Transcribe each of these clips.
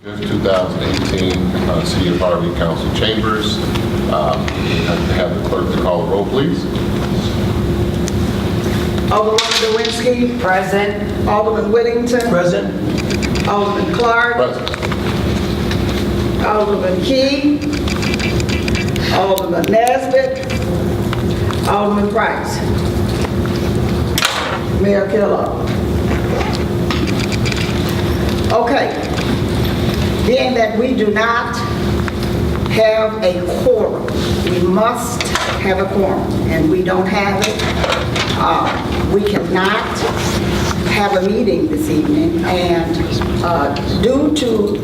2018 City of Harvey Council Chambers. Have the clerk to call the roll, please. Alderwoman Lewinsky. Present. Alderman Whittington. Present. Alderman Clark. Present. Alderman Key. Alderman Nesbitt. Alderman Price. Mayor Kellogg. Okay. Being that we do not have a quorum, we must have a quorum, and we don't have it. We cannot have a meeting this evening, and due to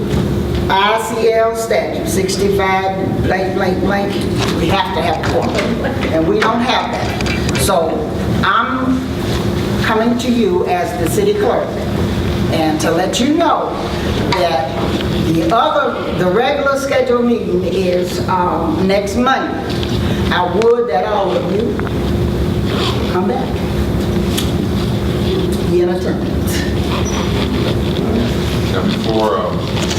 ICL statute 65 blank blank blank, we have to have a quorum, and we don't have that. So I'm coming to you as the city clerk, and to let you know that the regular scheduled meeting is next Monday. I would that all of you come back, be in attendance. Now, before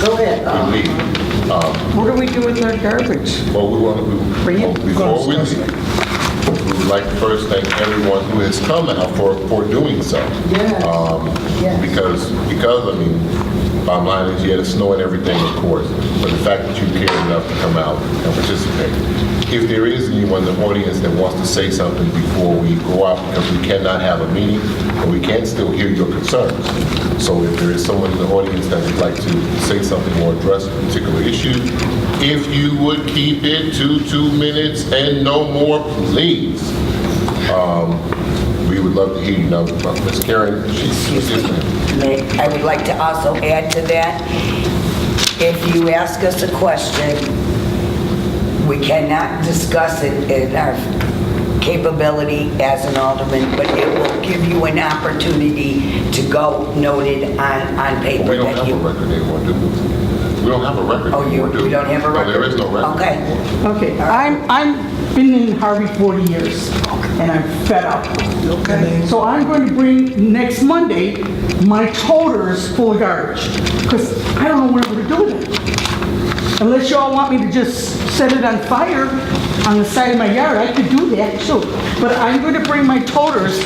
Go ahead. we leave, What do we do with our garbage? well, Bring it. before we leave, we would like to first thank everyone who has come out for doing so. Yes. Yes. Because I mean, bottom line is, yeah, the snow and everything, of course, but the fact that you cared enough to come out and participate. If there is anyone in the audience that wants to say something before we go out, because we cannot have a meeting, but we can still hear your concerns. So if there is someone in the audience that would like to say something or address a particular issue, if you would keep it to 2 minutes and no more, please. We would love to hear you. Now, Ms. Karen, Excuse me. I would like to also add to that, if you ask us a question, we cannot discuss it in our capability as an alderman, but it will give you an opportunity to go noted on paper. we don't that have a you- record anymore, do we? We don't have a record Oh, anymore, do we? you don't have a record? No, there is no record. Okay. Okay, I'm been in Harvey 40 years, and I'm fed up. Okay. So I'm going to bring next Monday my toters full of garbage, because I don't know what I'm going to do with it. Unless y'all want me to just set it on fire on the side of my yard, I could do that too. But I'm going to bring my toters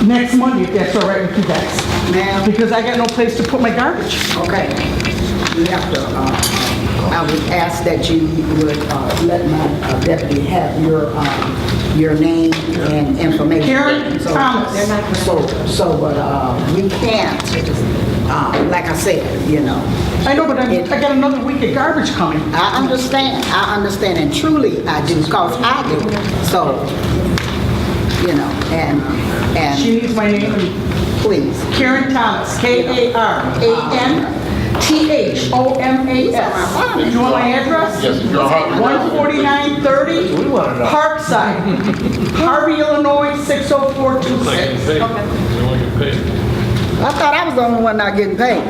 next Monday, if that's all right with you guys. Now, Because I got no place to put my garbage. okay, you have to, I would ask that you would let my deputy have your name and information. Karen Thomas. But we can't, like I said, you know, I know, but I got another week of garbage coming. I understand, and truly I do, because I do. So, you know, and She needs my name. please. Karen Thomas, KarenThomas. You want my address? Yes, if you're a Harvey resident, 14930 Parkside, Harvey, Illinois, 60426. I thought I was the only one not getting paid.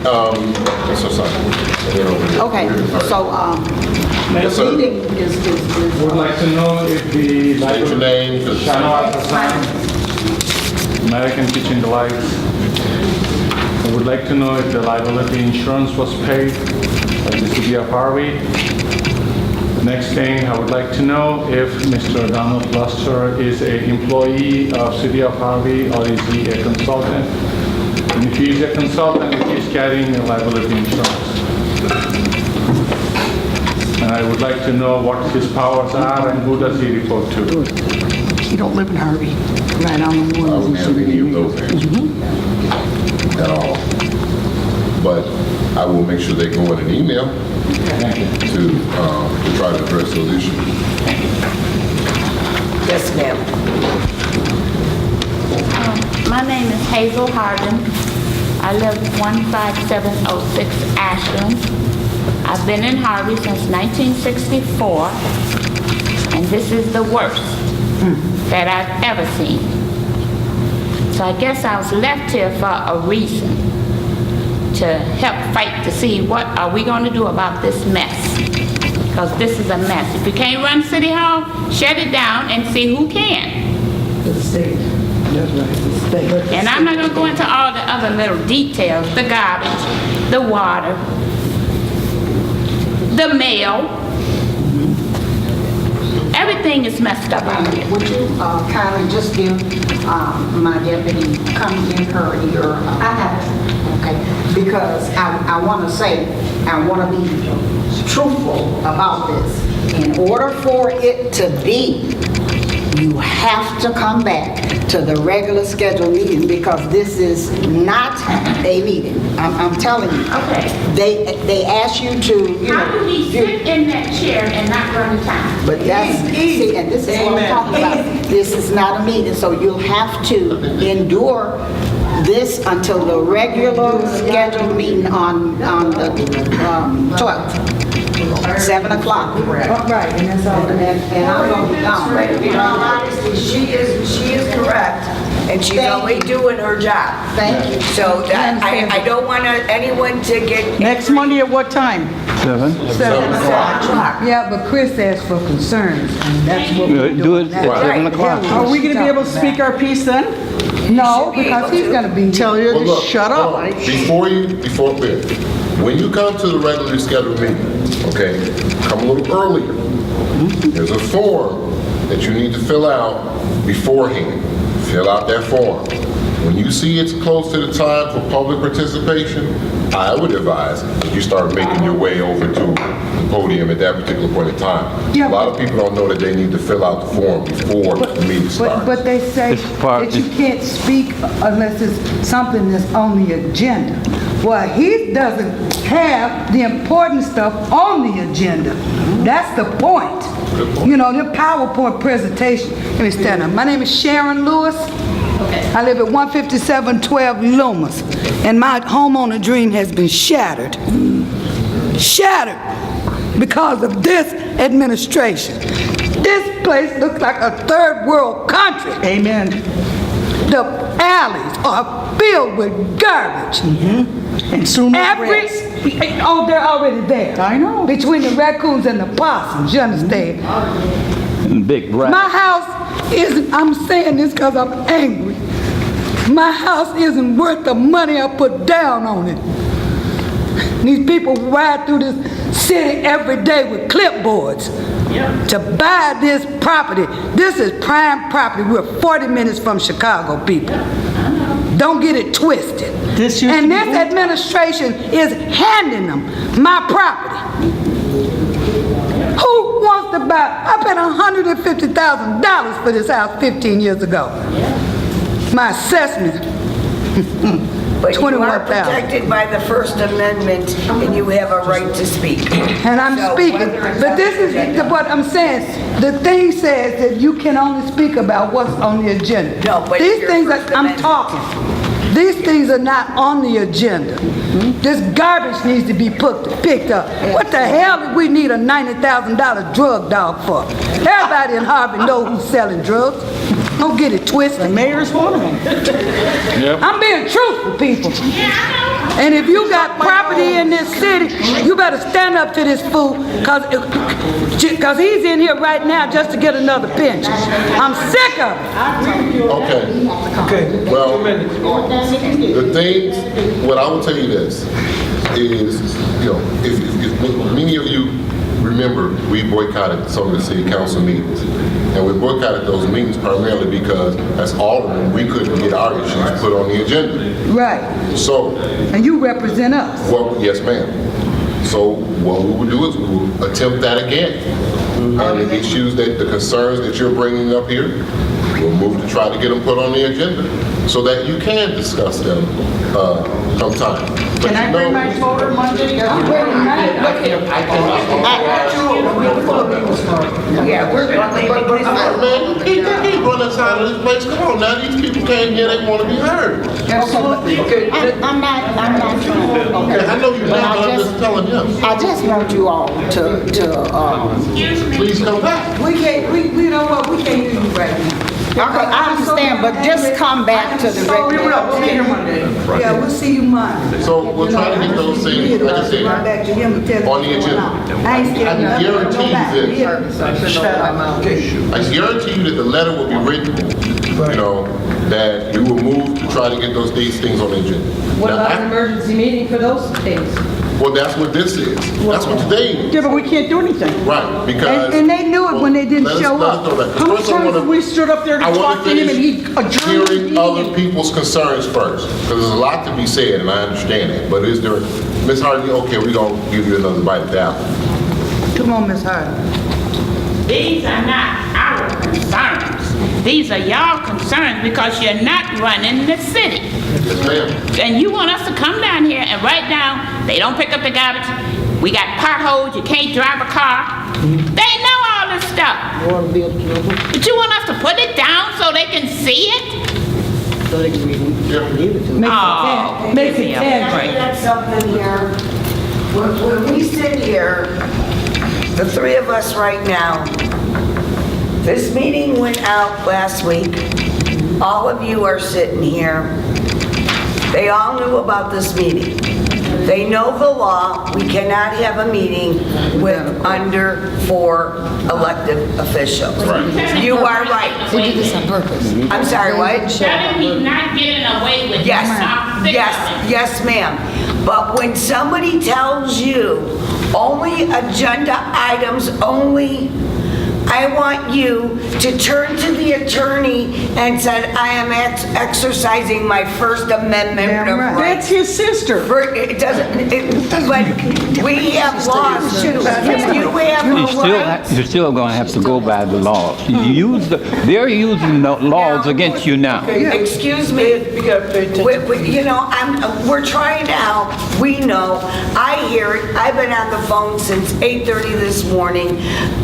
So sorry. Okay, so, Yes, the sir. meeting is, Would like to know if the State your name, for the- Shano Al-Hassan, American Kitchen Delights. I would like to know if the liability insurance was paid by the city of Harvey. Next thing, I would like to know if Mr. Donald Luster is an employee of city of Harvey or is he a consultant? And if he is a consultant, if he's carrying a liability insurance. And I would like to know what his powers are and who does he report to? You don't live in Harvey, right on the I one. wouldn't have any of those answers at all. But I will make sure they go in an email to try to address those issues. Yes, ma'am. My name is Hazel Hardin. I live 15706 Ashland. I've been in Harvey since 1964, and this is the worst that I've ever seen. So I guess I was left here for a reason, to help fight to see what are we going to do about this mess. Because this is a mess. If you can't run City Hall, shut it down and see who can. To the state. And I'm not gonna go into all the other little details, the garbage, the water, the mail. Everything is messed up out here. Would you kindly just give my deputy, come give her your... I have it. Okay, because I want to say, I want to be truthful about this. In order for it to be, you have to come back to the regular scheduled meeting because this is not a meeting. I'm telling you. Okay. They ask you to, you How do know... we sit in that chair and not run the time? But that's, see, and this is what I'm talking about. This is not a meeting, so you'll have to endure this until the regular scheduled meeting on the 12th, 7 o'clock. Right, and that's all. And I'm going to be gone. In all honesty, she is correct, and she's Thank only you. doing her job. Thank you. So that, I don't want anyone to get... Next Monday at what time? 7? 7 o'clock. Yeah, but Chris asked for concerns, and that's what we're Do doing it now. at 7 o'clock. Are we going to be able to speak our piece then? No, because he's gonna be Tell here. you Well, to look, shut hold up. on. Before when you come to the regularly scheduled meeting, okay, come a little earlier. There's a form that you need to fill out beforehand. Fill out that form. When you see it's close to the time for public participation, I would advise that you start making your way over to the podium at that particular point in time. Yeah, A lot of people don't know that they need to fill out the form before the meeting starts. But they say It's part- that you can't speak unless it's something that's on the agenda. Well, he doesn't have the important stuff on the agenda. That's the point. Good point. You know, the PowerPoint presentation. Let me stand up. My name is Sharon Lewis. I live at 15712 Loomis, and my homeowner dream has been shattered. Shattered because of this administration. This place looks like a third world country. Amen. The alleys are filled with garbage. And soon the Every, rest. oh, they're already there. I know. Between the raccoons and the possums, you understand? And big rat. My house isn't, I'm saying this because I'm angry. My house isn't worth the money I put down on it. These people ride through this city every day with clipboards to buy this property. This is prime property. We're 40 minutes from Chicago, people. Don't get it twisted. This used to And be this Boone. administration is handing them my property. Who wants to buy? I paid $150,000 for this house 15 years ago. My assessment, But you are 21,000. protected by the First Amendment, and you have a right to speak. And I'm So speaking. whether it's But on this the is agenda- what I'm saying. The thing says that you can only speak about what's on the agenda. No, but These your things First that I'm Amendment- talking. These things are not on the agenda. This garbage needs to be picked up. What the hell do we need a $90,000 drug dog for? Everybody in Harvey knows who's selling drugs. Don't get it The twisted. mayor's one of them. Yep. I'm being truthful, people. And if you got property in this city, you better stand up to this fool, cause he's in here right now just to get another pension. I'm sick of it. Okay. Well, the things, what I will tell you this, is, you know, if many of you remember, we boycotted some of the city council meetings. And we boycotted those meetings primarily because as aldermen, we couldn't get our issues put on the agenda. Right. So, And you represent us. well, yes, ma'am. So what we will do is we will attempt that again. And the issues the concerns that you're bringing up here, we'll move to try to get them put on the agenda so that you can discuss them sometime. But Can I you bring know- my voter Monday? Yeah, we're gonna leave it this way. Man, you can't run us out of this place. Come on now, these people came here, they want to be heard. Okay, I'm not trying. Okay, I know you're But not, but I'm just telling him. I just want you all to Please come back. We can't, we know what, we can't hear you right now. Okay, I understand, but just come back to the So we regular. will, we'll be here Monday. Yeah, we'll see you Monday. So we'll try to get those things, like I Run said, back to him and tell him on the what's going agenda. on. I ain't scared of I nothing. guarantee Go back. that- Yeah. I guarantee you that the letter will be written, you know, that we will move to try to get these things on the agenda. What Now, about an emergency meeting for those things? well, that's what this is. That's what today is. Yeah, but we can't do anything. Right, because. And they knew it when they didn't Let us- show let us up. go back. How many First, I times wanna- have we stood up there to I wanna talk to him and he finish adjourned the hearing meeting? other people's concerns first, because there's a lot to be said, and I understand it. But is there, Ms. Hardy, okay, we're gonna give you another bite at the apple. Come on, Miss Hardy. These are not our concerns. These are y'all concerns because you're not running the city. Yes, ma'am. And you want us to come down here and write down, they don't pick up the garbage, we got potholes, you can't drive a car. They know all this stuff. But you want us to put it down so they can see it? Oh, Makes give me it a tangible. break. That's something here. When we sit here, the three of us right now, this meeting went out last week. All of you are sitting here. They all knew about this meeting. They know the law. We cannot have a meeting with under 4 elected officials. You are right. They do this on purpose. I'm sorry, what? That is not getting away with it. Yes, I'm sick of yes, it. yes, ma'am. But when somebody tells you only agenda items only, I want you to turn to the attorney and said, I am exercising my First Amendment Damn right. right. That's his sister. It doesn't, but we have laws too. If you have a right, You're still going to have to go by the law. They're using the laws against you now. excuse me. You know, we're trying to help. We know. I hear it. I've been on the phone since 8:30 this morning,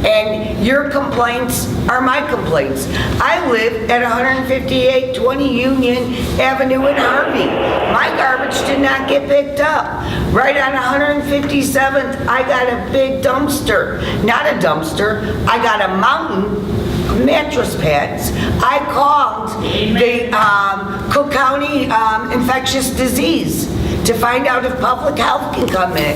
and your complaints are my complaints. I live at 15820 Union Avenue in Harvey. My garbage did not get picked up. Right on 157th, I got a big dumpster. Not a dumpster. I got a mountain mattress pads. I called the Cook County Infectious Disease to find out if public health can come in.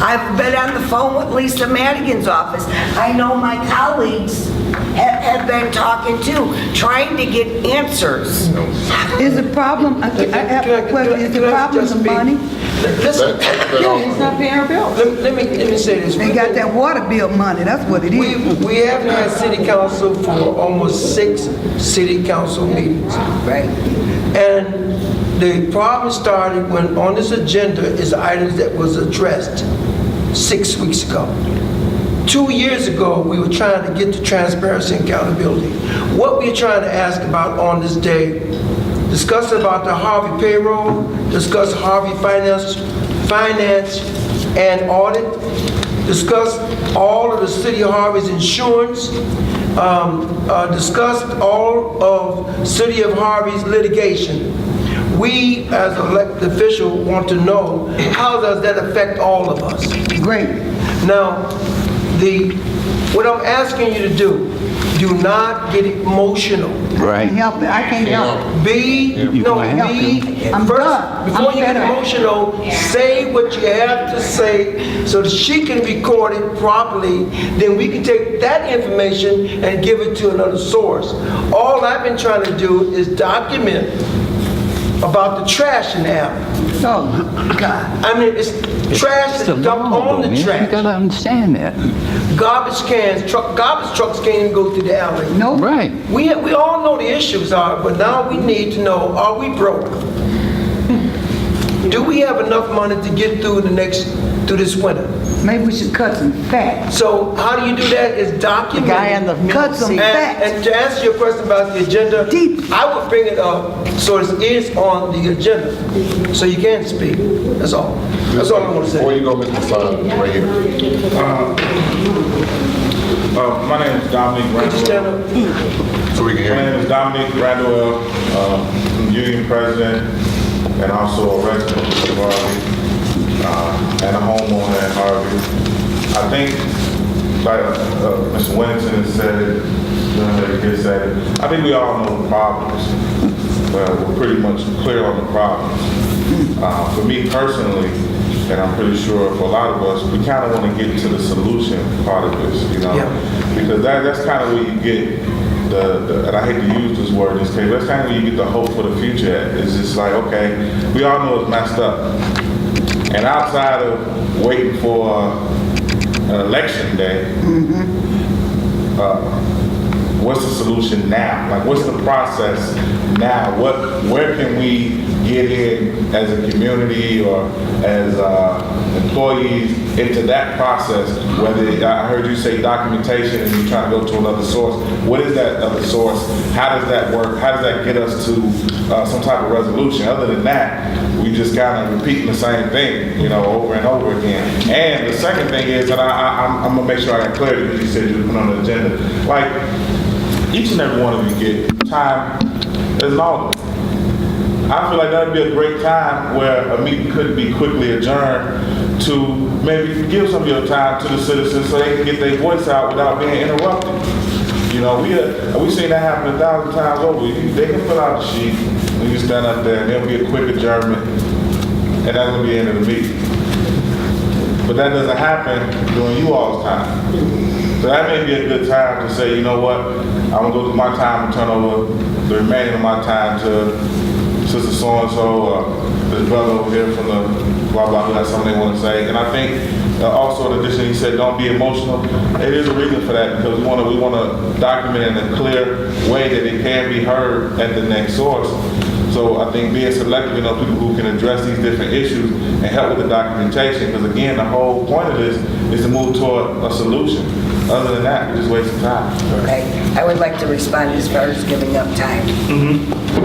I've been on the phone with Lisa Madigan's office. I know my colleagues have been talking too, trying to get answers. Is the problem, I have a question, is the problem the money? Listen. He's not paying our bills. Let me say this. They got that water bill money, that's what it is. We haven't had city council for almost 6 city council meetings. Right. And the problem started when on this agenda is items that was addressed 6 weeks ago. 2 years ago, we were trying to get to transparency and accountability. What we're trying to ask about on this day, discuss about the Harvey payroll, discuss Harvey finance and audit, discuss all of the city of Harvey's insurance, discuss all of city of Harvey's litigation. We, as elected officials, want to know how does that affect all of us? Great. Now, what I'm asking you to do not get emotional. Right. Help it, I can't help it. No, gonna have I'm first, done. before I'm you get fed up. emotional, say what you have to say so that she can record it properly. Then we can take that information and give it to another source. All I've been trying to do is document about the trash in the alley. Oh, God. I mean, it's trash It's the that's dumped law, on though, the man. You trash. gotta understand that. Garbage cans, garbage trucks can't even go through the alley. Nope. Right. We all know the issues are, but now we need to know, are we broke? Do we have enough money to get through this winter? Maybe we should cut some fat. So how do you do that is document. Cut some fat. And to answer your question about the agenda, Deep. I would bring it up so it is on the agenda, so you can speak. That's all. That's all I want to Before say. you go, Mr. Hassan, right here. My name is Dominic Could you stand Randall. up? So we can My hear name you. is Dominic Randall, union president, and also a resident of Harvey, and a homeowner in Harvey. I think, like Mr. Winnington has said, young lady gets at it. I think we all know the problems. Well, we're pretty much clear on the problems. For me personally, and I'm pretty sure for a lot of us, we kind of want to get to the solution part of this, you know? Yeah. Because that's kind of where you get and I hate to use this word in this case, but that's kind of where you get the hope for the future at. It's just like, okay, we all know it's messed up. And outside of waiting for an election day, what's the solution now? Like, what's the process now? Where can we get in as a community or as employees into that process? Whether, I heard you say documentation and you're trying to go to another source. What is that other source? How does that work? How does that get us to some type of resolution? Other than that, we just kind of repeating the same thing, you know, over and over again. And the second thing is, and I'm gonna make sure I got clarity because you said you put on the agenda. Like, each and every one of you get time as an alderman. I feel like that would be a great time where a meeting could be quickly adjourned to maybe give some of your time to the citizens so they can get their voice out without being interrupted. You know, we've seen that happen 1,000 times over. They can fill out the sheet, and you stand up there, and there'll be a quick adjournment, and that's gonna be the end of the meeting. But that doesn't happen during you all's time. So that may be a good time to say, you know what, I'm gonna go through my time and turn over the remaining of my time to Sister so-and-so, or this brother over here from the blah, blah, who has something they want to say. And I think also in addition, he said, don't be emotional. It is a reason for that because we want to document in a clear way that it can be heard at the next source. So I think being selective enough people who can address these different issues and help with the documentation, because again, the whole point of this is to move toward a solution. Other than that, we're just wasting time. Okay, I would like to respond as far as giving up time.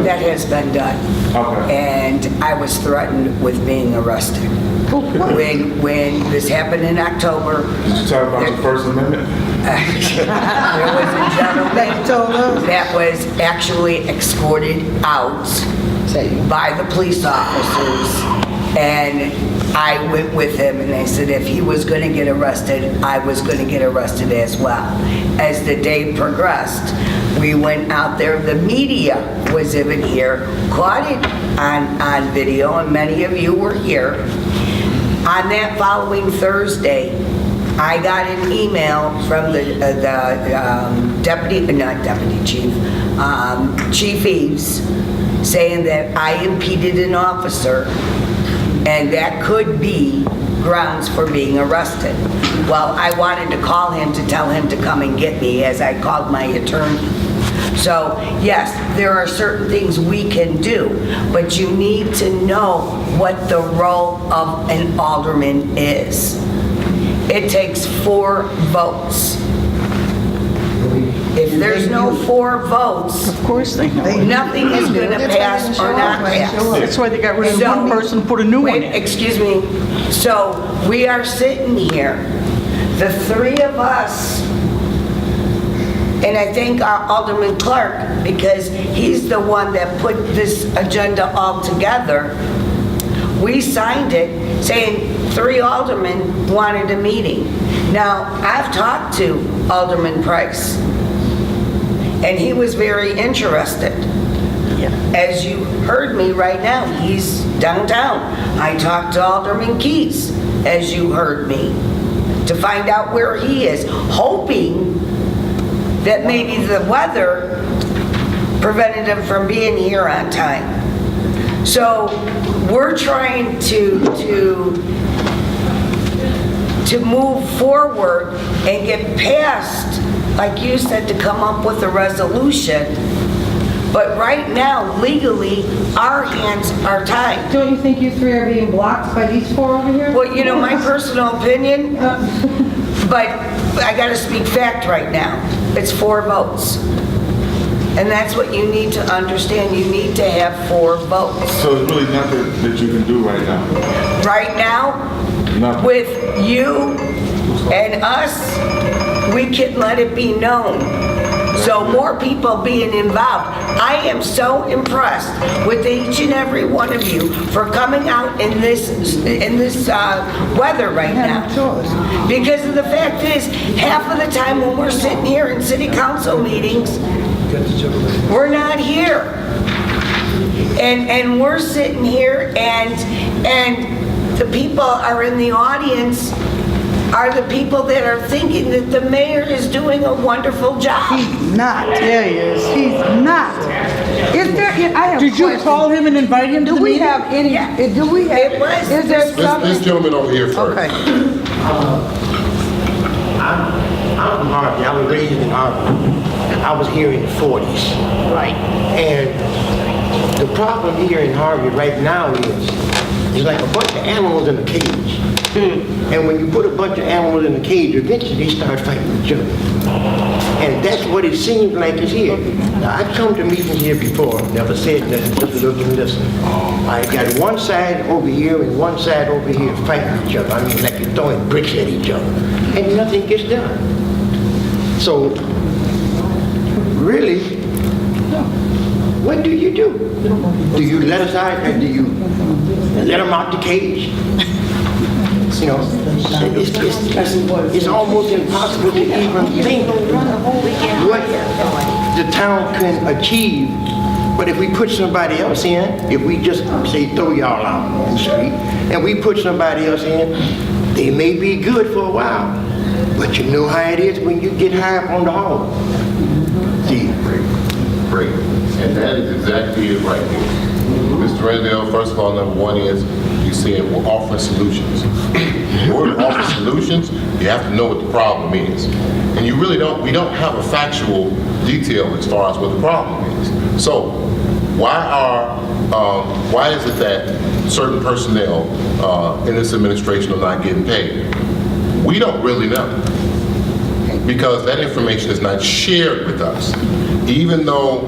That has been done. Okay. And I was threatened with being arrested. When this happened in October, Did you talk about the First Amendment? there was a gentleman that was actually escorted out by the police officers, and I went with him, and they said if he was going to get arrested, I was going to get arrested as well. As the day progressed, we went out there. The media was even here, caught it on video, and many of you were here. On that following Thursday, I got an email from the Chief Eves, saying that I impeded an officer, and that could be grounds for being arrested. Well, I wanted to call him to tell him to come and get me, as I called my attorney. So, yes, there are certain things we can do, but you need to know what the role of an alderman is. It takes 4 votes. If there's no 4 votes, Of course they know. nothing is going to pass or not pass. That's why they got rid of one person, put a new one Wait, in. excuse me. So we are sitting here, the 3 of us, and I thank our Alderman Clark because he's the one that put this agenda all together. We signed it saying 3 aldermen wanted a meeting. Now, I've talked to Alderman Price, and he was very interested. As you heard me right now, he's downtown. I talked to Alderman Keys, as you heard me, to find out where he is, hoping that maybe the weather prevented him from being here on time. So we're trying to move forward and get past, like you said, to come up with a resolution. But right now, legally, our hands are tied. Don't you think you 3 are being blocked by these 4 over here? Well, you know, my personal opinion, but I gotta speak fact right now. It's 4 votes. And that's what you need to understand. You need to have 4 votes. So there's really nothing that you can do right now? Right now, Nothing. with you and us, we can let it be known. So So more people being involved. I am so impressed with each and every one of you for coming out in this weather right now. Because the fact is, half of the time when we're sitting here in city council meetings, we're not here. And we're sitting here and the people are in the audience are the people that are thinking that the mayor is doing a wonderful job. He's not. Yeah, he is. He's not. Is there, I have Did you questions. call him and invite him to Do the we meeting? have any, do we have, It was- is there This something? gentleman over here first. Okay. I'm from Harvey. I was raised in Harvey. I was here in the 40s. Right. And the problem here in Harvey right now is, it's like a bunch of animals in a cage. And when you put a bunch of animals in a cage, eventually they start fighting each other. And that's what it seems like is here. Now, I've come to meetings here before, never said nothing, just look and listen. I got one side over here and one side over here fighting each other. I mean, like you're throwing bricks at each other. And nothing gets done. So, really, what do you do? Do you let us out or do you let them out the cage? You know, it's almost impossible to even think what the town can achieve. But if we put somebody else in, if we just say throw y'all out on the street, and we put somebody else in, they may be good for a while, but you know how it is when you get high up on the hog. See, Great. And that is exactly it right here. Mr. Rendell, first of all, number one is, you said we're offering solutions. In order to offer solutions, you have to know what the problem is. And you really don't, we don't have a factual detail as far as what the problem is. So, why is it that certain personnel in this administration are not getting paid? We don't really know, because that information is not shared with us. Even though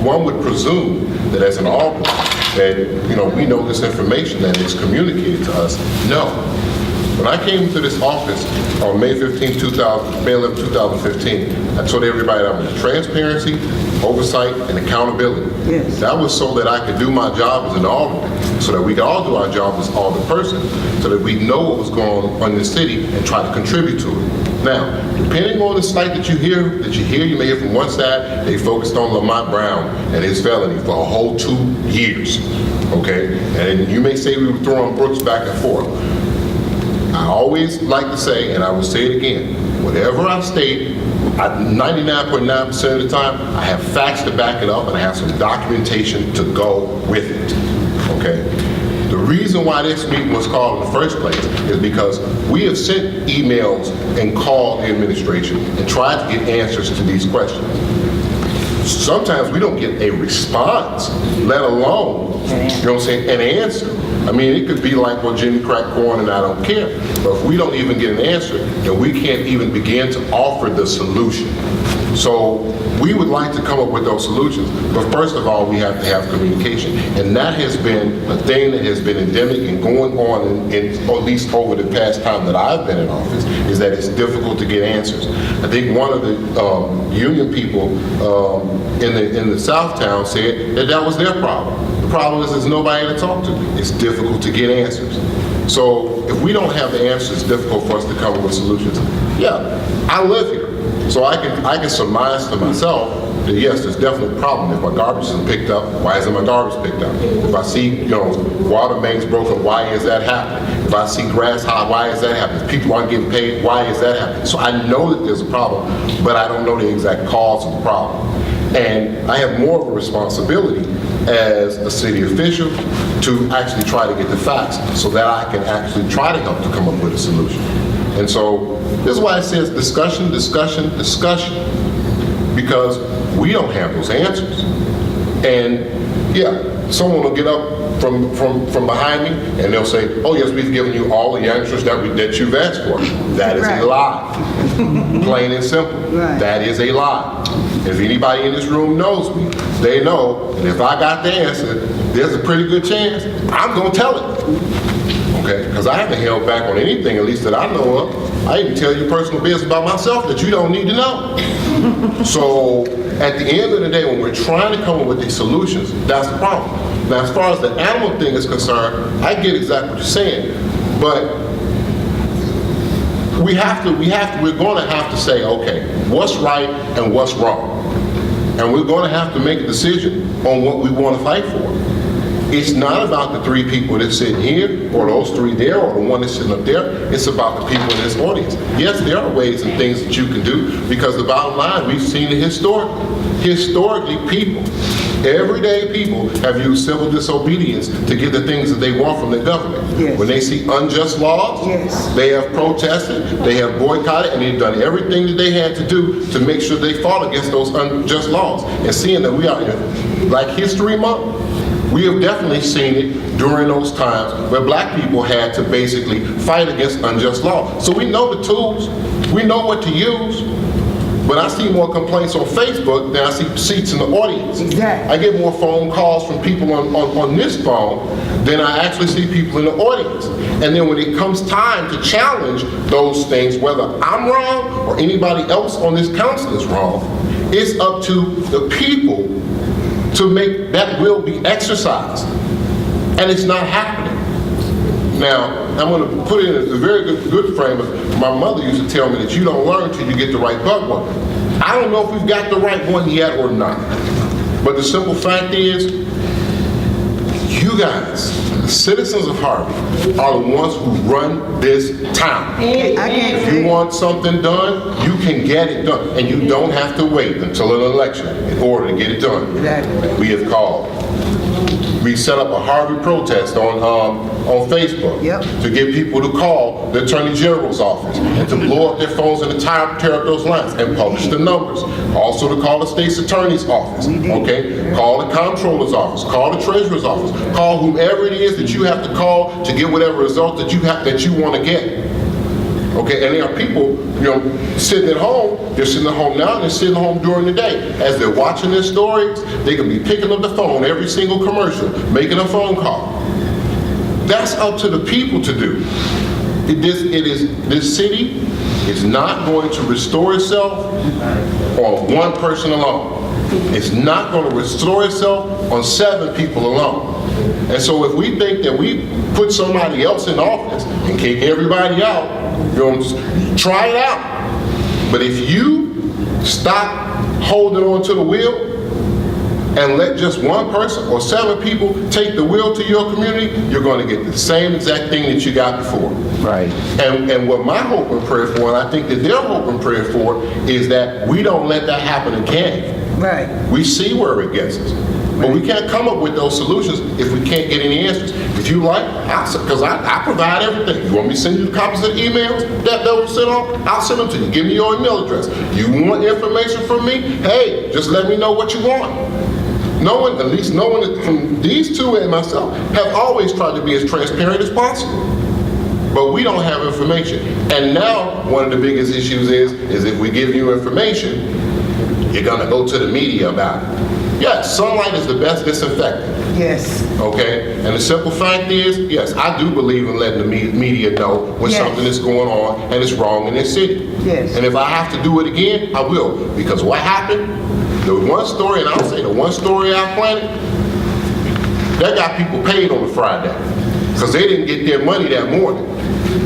one would presume that as an alderman, that, you know, we know this information that is communicated to us. No. When I came into this office on May 11, 2015, I told everybody I wanted transparency, oversight, and accountability. Yes. That was so that I could do my job as an alderman, so that we could all do our job as alderman person, so that we know what was going on in the city and try to contribute to it. Now, depending on the site that you hear, you may hear from one side, they focused on Lamont Brown and his felony for a whole 2 years, okay? And you may say we were throwing Brooks back and forth. I always like to say, and I will say it again, whatever I state, 99.9% of the time, I have facts to back it up and I have some documentation to go with it, okay? The reason why this meeting was called in the first place is because we have sent emails and called the administration and tried to get answers to these questions. Sometimes we don't get a response, let alone, you know what I'm saying, an answer. I mean, it could be like, well, Jimmy cracked corn and I don't care. But if we don't even get an answer, then we can't even begin to offer the solution. So we would like to come up with those solutions, but first of all, we have to have communication. And that has been a thing that has been endemic and going on, in at least over the past time that I've been in office, is that it's difficult to get answers. I think one of the union people in the South Town said that was their problem. The problem is there's nobody to talk to. It's difficult to get answers. So if we don't have the answers, it's difficult for us to come up with solutions. Yeah, I live here. So I can surmise to myself that yes, there's definitely a problem. If my garbage isn't picked up, why isn't my garbage picked up? If I see, you know, water mains broken, why is that happening? If I see grass high, why is that happening? If people aren't getting paid, why is that happening? So I know that there's a problem, but I don't know the exact cause of the problem. And I have more of a responsibility as a city official to actually try to get the facts so that I can actually try to help to come up with a solution. And so this is why it says discussion, discussion, discussion, because we don't have those answers. And yeah, someone will get up from behind me and they'll say, oh yes, we've given you all the answers that you've asked for. That is a lie. Plain and simple. Right. That is a lie. If anybody in this room knows me, they know, and if I got the answer, there's a pretty good chance I'm gonna tell it. Okay, because I haven't held back on anything, at least that I know of. I even tell you personal business about myself that you don't need to know. So at the end of the day, when we're trying to come up with these solutions, that's the problem. Now, as far as the animal thing is concerned, I get exactly what you're saying, but we're going to have to say, okay, what's right and what's wrong? And we're going to have to make a decision on what we want to fight for. It's not about the 3 people that's sitting here, or those 3 there, or the one that's sitting up there. It's about the people in this audience. Yes, there are ways and things that you can do, because the bottom line, we've seen it historically. Historically, people, everyday people, have used civil disobedience to get the things that they want from the government. Yes. When they see unjust laws, Yes. they have protested, they have boycotted, and they've done everything that they had to do to make sure they fought against those unjust laws. And seeing that we are in Black History Month, we have definitely seen it during those times where black people had to basically fight against unjust law. So we know the tools, we know what to use, but I see more complaints on Facebook than I see seats in the audience. Exactly. I get more phone calls from people on this phone than I actually see people in the audience. And then when it comes time to challenge those things, whether I'm wrong or anybody else on this council is wrong, it's up to the people to make that will be exercised. And it's not happening. Now, I'm going to put it in a very good frame. My mother used to tell me that you don't learn till you get the right but one. I don't know if we've got the right one yet or not. But the simple fact is, you guys, the citizens of Harvey, are the ones who run this town. If you want something done, you can get it done. And you don't have to wait until an election in order to get it done. Exactly. We have called. We set up a Harvey protest on Facebook to get people to call the Attorney General's office and to blow up their phones and to tear up those lines and publish the numbers. Also to call the state's attorney's office, okay? Call the comptroller's office, call the treasurer's office, call whomever it is that you have to call to get whatever result that you want to get. Okay, and there are people, sitting at home, they're sitting at home now and they're sitting at home during the day. As they're watching their stories, they can be picking up the phone every single commercial, making a phone call. That's up to the people to do. This city is not going to restore itself on one person alone. It's not going to restore itself on 7 people alone. And so if we think that we put somebody else in office and kick everybody out, try it out. But if you stop holding on to the wheel and let just one person or 7 people take the wheel to your community, you're going to get the same exact thing that you got before. Right. And what my hope and prayer for, and I think that their hope and prayer for, is that we don't let that happen again. Right. We see where it gets us. But we can't come up with those solutions if we can't get any answers. If you like, because I provide everything. You want me to send you the copies of the emails that were sent on? I'll send them to you. Give me your email address. You want information from me? Hey, just let me know what you want. At least no one from these 2 and myself have always tried to be as transparent as possible. But we don't have information. And now one of the biggest issues is if we give you information, you're gonna go to the media about it. Yes, sunlight is the best disinfectant. Yes. Okay? And the simple fact is, yes, I do believe in letting the media know when something is going on and it's wrong in this city. Yes. And if I have to do it again, I will. Because what happened, the one story, and I'll say the one story I planted, that got people paid on a Friday. Because they didn't get their money that morning.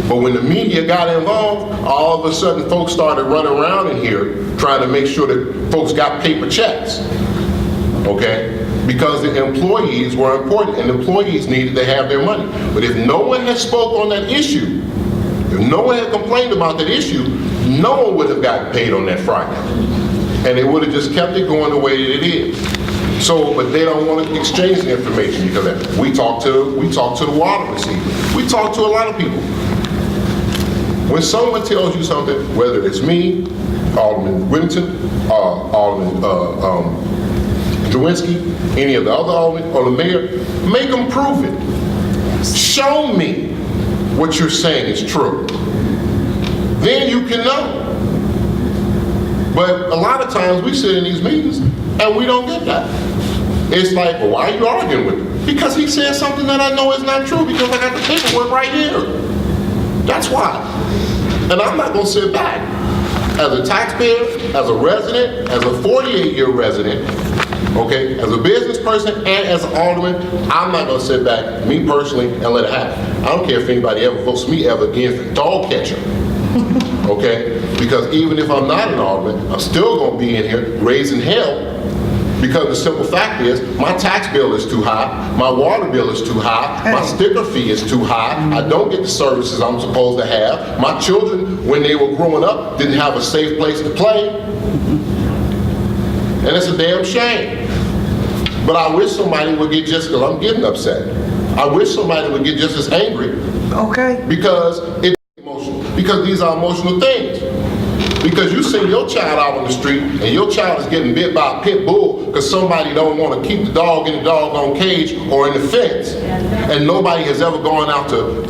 But when the media got involved, all of a sudden folks started running around in here trying to make sure that folks got paper checks. Okay? Because the employees were important and employees needed to have their money. But if no one had spoke on that issue, if no one had complained about that issue, no one would have gotten paid on that Friday. And they would have just kept it going the way that it is. So, but they don't want to exchange the information because we talk to the water receiver. We talk to a lot of people. When someone tells you something, whether it's me, Alderman Whittington, Alderman Drewinski, any of the other aldermen, or the mayor, make them prove it. Show me what you're saying is true. Then you can know. But a lot of times we sit in these meetings and we don't get that. It's like, well, why are you arguing with him? Because he said something that I know is not true because I got the paperwork right here. That's why. And I'm not going to sit back. As a taxpayer, as a resident, as a 48-year resident, okay, as a business person and as an alderman, I'm not gonna sit back, me personally, and let it happen. I don't care if anybody ever votes me ever again for dog catcher, okay? Because even if I'm not an alderman, I'm still gonna be in here raising hell, because the simple fact is, my tax bill is too high, my water bill is too high, my sticker fee is too high, I don't get the services I'm supposed to have, my children, when they were growing up, didn't have a safe place to play, and it's a damn shame. But I wish somebody would get just, because I'm getting upset, I wish somebody would get just as angry, Okay. because it's emotional, because these are emotional things. Because you send your child out on the street and your child is getting bit by a pit bull because somebody don't want to keep the dog in the doggone cage or in the fence, and nobody has ever gone out to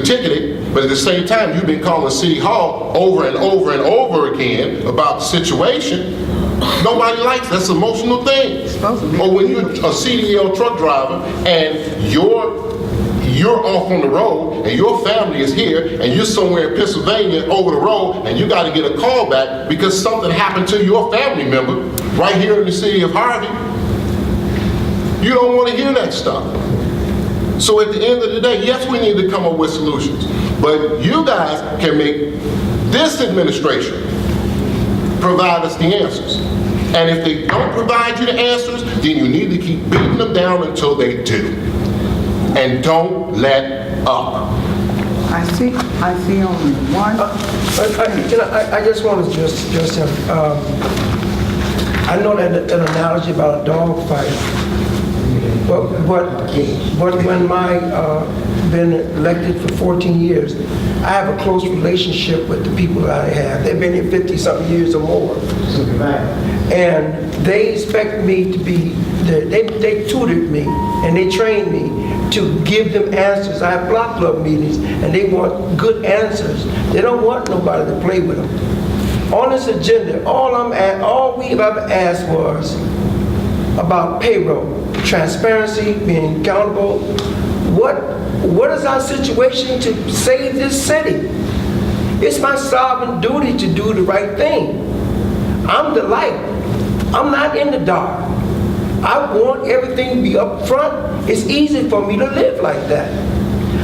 ticket it, but at the same time you've been calling City Hall over and over and over again about the situation. Nobody likes that. That's emotional things. Or when you're a CDL truck driver and you're off on the road and your family is here and you're somewhere in Pennsylvania over the road and you got to get a call back because something happened to your family member right here in the city of Harvey. You don't want to hear that stuff. So at the end of the day, yes, we need to come up with solutions, but you guys can make this administration provide us the answers. And if they don't provide you the answers, then you need to keep beating them down until they do. And don't let up. I see only one. I just want to just I know that an analogy about a dog fight, but when been elected for 14 years, I have a close relationship with the people that I have. They've been here 50-something years or more. And they expect me to be, they tutored me and they trained me to give them answers. I have block club meetings and they want good answers. They don't want nobody to play with them. On this agenda, all we've ever asked was about payroll, transparency, being accountable. What is our situation to save this city? It's my sovereign duty to do the right thing. I'm the light. I'm not in the dark. I want everything to be up front. It's easy for me to live like that.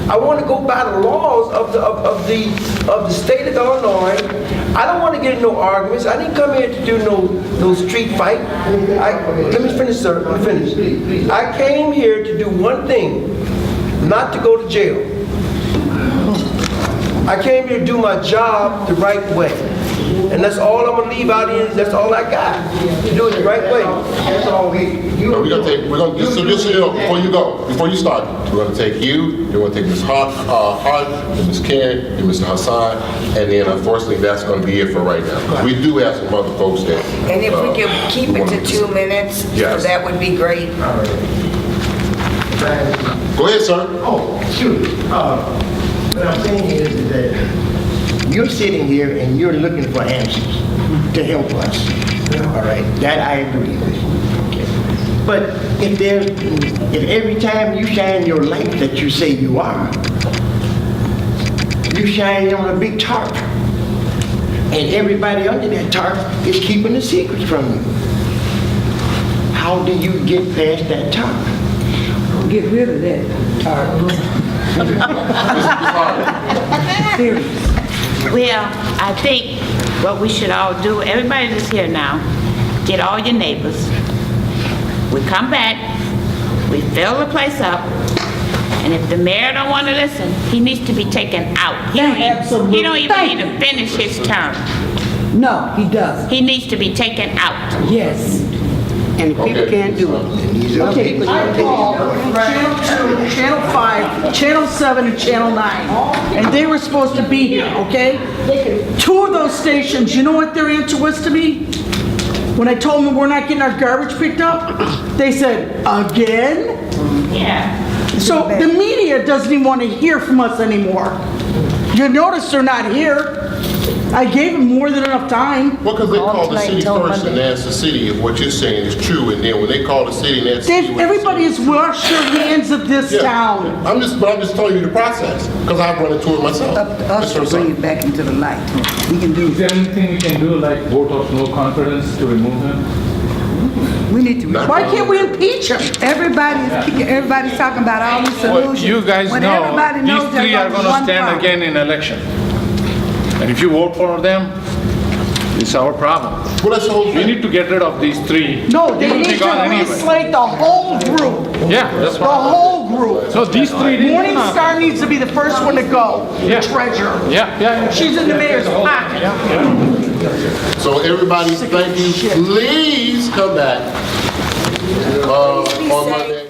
I want to go by the laws of the state of Illinois. I don't want to get in no arguments. I didn't come here to do no street fight. Let me finish, sir. Let me finish. I came here to do one thing, not to go to jail. I came here to do my job the right way. And that's all I'm gonna leave out here. That's all I got. To do it the right way. That's all We're gonna just so you know, before you start, we're gonna take you, then we're gonna take Ms. Hart, and Ms. Karen, and Mr. Hassan, and then unfortunately that's gonna be it for right now. We do have some other folks that. And if we could keep it to 2 minutes, Yes. that would be great. Go ahead, sir. Oh, shoot. What I'm saying is that you're sitting here and you're looking for answers to help us. All right, that I agree with. Okay. But if every time you shine your light that you say you are, you shine on a big tarp, and everybody under that tarp is keeping the secrets from you. How do you get past that tarp? Get rid of that tarp. Serious. Well, I think what we should all do, everybody that's here now, get all your neighbors. We come back, we fill the place up, and if the mayor don't want to listen, he needs to be taken out. He don't even need to finish his term. No, he doesn't. He needs to be taken out. Yes. And the people can't do it. Okay, I called Channel 2, Channel 5, Channel 7, and Channel 9, and they were supposed to be here, okay? 2 of those stations, you know what their answer was to me? When I told them we're not getting our garbage picked up, they said, again? Yeah. So the media doesn't even want to hear from us anymore. You notice they're not here. I gave them more than enough time. Well, because they call the tonight city till first and Monday. ask the city if what you're saying is true, and then when they call the city and ask the city. what the Everybody city- has washed their hands of this Yeah. town. I'm just telling you the process, because I've run into it myself. Up to us Mr. to bring Osama. it back into the light. We can do, Is there anything we can do, like vote of no confidence to remove him? we need to, Why can't we impeach him? everybody's talking about all these Well, solutions. you guys When know, everybody knows these there's three are only gonna one stand problem. again in election. And if you vote for them, it's our problem. Well, that's the whole We thing. need to get rid of these three. No, they will be need to gone anyway. re-slate the whole group. Yeah, that's The what. whole group. So these three didn't Morning come. Star needs to be the first one to go, the Yeah. treasurer. Yeah. She's in the mayor's pocket. So everybody, thank you. Please come back on Monday.